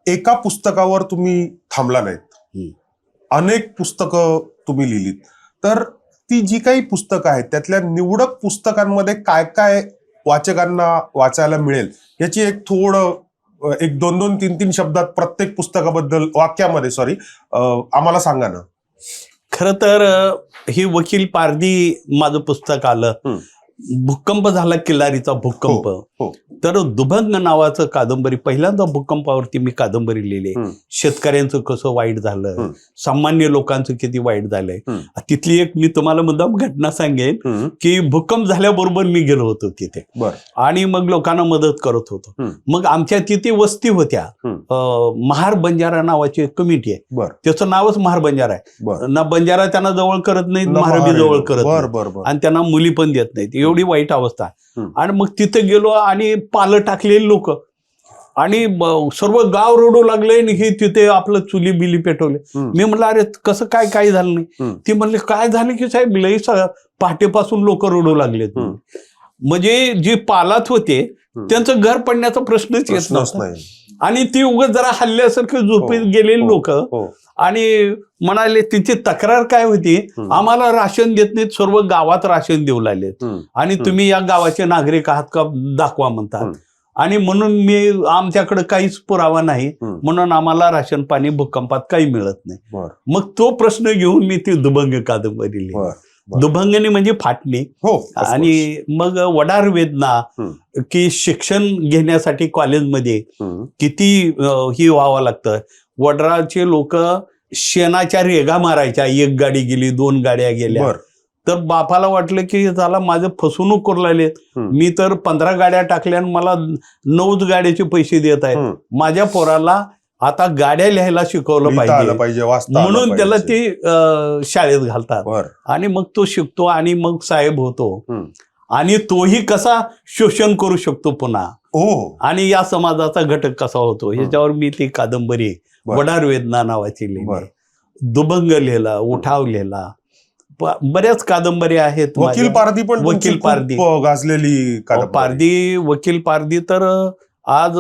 एका पुस्तकावर तुम्ही थांबला नाहीत, अनेक पुस्तकं तुम्ही लिहिलीत. तर ती जी काही पुस्तकं आहेत त्यातल्या निवडक पुस्तकांमध्ये काय काय वाचकांना वाचायला मिळेल याची एक थोडं एक 2-2-3-3 शब्दात प्रत्येक पुस्तकाबद्दल वाक्यामध्ये आम्हाला सांगा ना. खरं तर ही वकील पारधी माझं पुस्तक आलं. भूकंप झाला, किल्लारीचा भूकंप. तर दुभंग नावाचं कादंबरी, पहिल्यांदा भूकंपावरती मी कादंबरी लिहिली. शेतकऱ्यांचं कसं वाईट झालं, सामान्य लोकांचं किती वाईट झालंय. तिथली एक मी तुम्हाला मुद्दाम घटना सांगेन की भूकंप झाल्याबरोबर मी गेलो होतो तिथे आणि मग लोकांना मदत करत होतो. मग आमच्या तिथे वस्ती होत्या, महार बंजारा नावाची एक कमिटी आहे, त्याचं नावच महार बंजारा आहे. ना बंजारा त्यांना जवळ करत नाहीत, महारबी जवळ करत नाहीत आणि त्यांना मुली पण देत नाहीत, एवढी वाईट अवस्था. आणि मग तिथे गेलो आणि पालं टाकलेली लोक आणि सर्व गाव रडू लागले आणि हे तिथे आपलं चुली बिली पेटवले. मी म्हटलं अरे कसं काय झालं नाही. ती म्हणले काय झालं की साहेब लई पहाटेपासून लोक रडू लागले. म्हणजे जे पालात होते त्यांचं घर पडण्याचा प्रश्नच येत नव्हता आणि ती उगाच जरा हल्ल्यासारखं झोपेत गेलेली लोक आणि म्हणाले तिची तक्रार काय होती, आम्हाला राशन देत नाहीत, सर्व गावात राशन देऊ लागलेत आणि तुम्ही या गावाचे नागरिक आहात का दाखवा म्हणतात. आणि म्हणून आमच्याकडे काहीच पुरावा नाही म्हणून आम्हाला राशन पाणी भूकंपात काही मिळत नाही. मग तो प्रश्न घेऊन मी ती दुभंग कादंबरी लिहिली. दुभंगनी म्हणजे फाटणी. आणि मग वडार वेदना की शिक्षण घेण्यासाठी कॉलेजमध्ये किती ही व्हावं लागतं. वडाराचे लोक शेणाच्या रेगा मारायच्या, एक गाडी गेली, 2 गाड्या गेल्या तर बापाला वाटलं की त्याला माझं फसवणूक करू लागलेत. मी तर 15 गाड्या टाकल्या आणि मला 9 गाड्याचे पैसे देत आहेत. माझ्या पोराला आता गाड्या लिहायला शिकवलं पाहिजे म्हणून त्याला ते शाळेत घालतात आणि मग तो शिकतो आणि मग साहेब होतो आणि तोही कसा शोषण करू शकतो पुन्हा आणि या समाजाचा घटक कसा होतो ह्याच्यावर मी ती कादंबरी वडार वेदना नावाची लिहिली. दुभंग लिहिला, उठाव लिहिला, बऱ्याच कादंबरी आहेत. वकील पारधी पण वकील पारधी गाजलेली पारधी वकील पारधी तर आज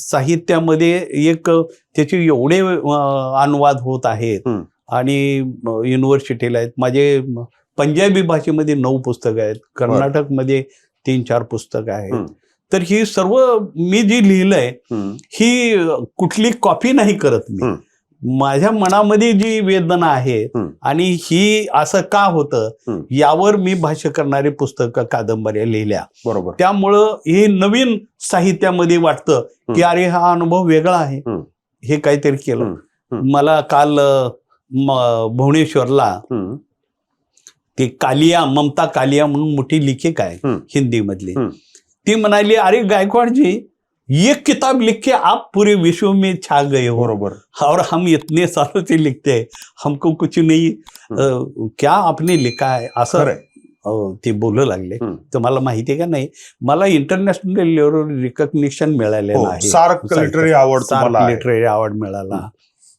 साहित्यामध्ये एक त्याचे एवढे अनुवाद होत आहेत आणि युनिव्हर्सिटीला आहेत. माझे पंजाबी भाषेमध्ये 9 पुस्तकं आहेत, कर्नाटकमध्ये 3-4 पुस्तकं आहेत. तर ही सर्व मी जी लिहिलंय ही कुठली कॉपी नाही करत मी. माझ्या मनामध्ये जी वेदना आहे आणि ही असं का होतं यावर मी भाष्य करणारी पुस्तकं कादंबऱ्या लिहिल्या. त्यामुळं हे नवीन साहित्यामध्ये वाटतं की अरे हा अनुभव वेगळा आहे, हे काहीतरी केलं. मला काल भुवनेश्वरला ती कालिया, ममता कालिया म्हणून मोठी लेखिका आहे हिंदी मधली, ती म्हणाली अरे गायकवाड जी एक किताब लिख के आप पूरे विश्व में छा गए हो और हम इतने सालों से लिखते हैं, हमको कुछ नहीं क्या आपने लिखा है असं ते बोलू लागले. तर मला माहिती आहे का नाही, मला इंटरनॅशनल लेवलवर रिकग्निशन मिळालेलं आहे. सार्क लिटररी अवॉर्ड मिळाला.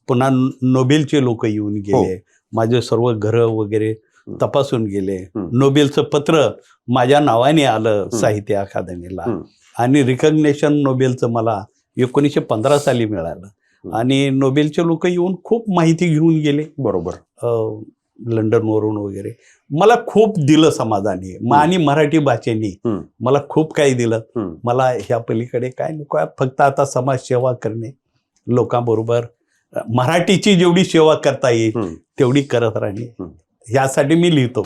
पुन्हा नोबेलचे लोक येऊन गेले, माझे सर्व घर वगैरे तपासून गेले. नोबेलचं पत्र माझ्या नावाने आलं साहित्य अकादमीला आणि रिकग्नेशन नोबेलचं मला 1915 साली मिळालं आणि नोबेलचे लोक येऊन खूप माहिती घेऊन गेले लंडनवरून वगैरे. मला खूप दिलं समाजाने आणि मराठी भाषेने मला खूप काही दिलं. मला ह्या पलीकडे काय नको आहे, फक्त आता समाजसेवा करणे, लोकांबरोबर मराठीची जेवढी सेवा करता येईल तेवढी करत राहणे, यासाठी मी लिहितो.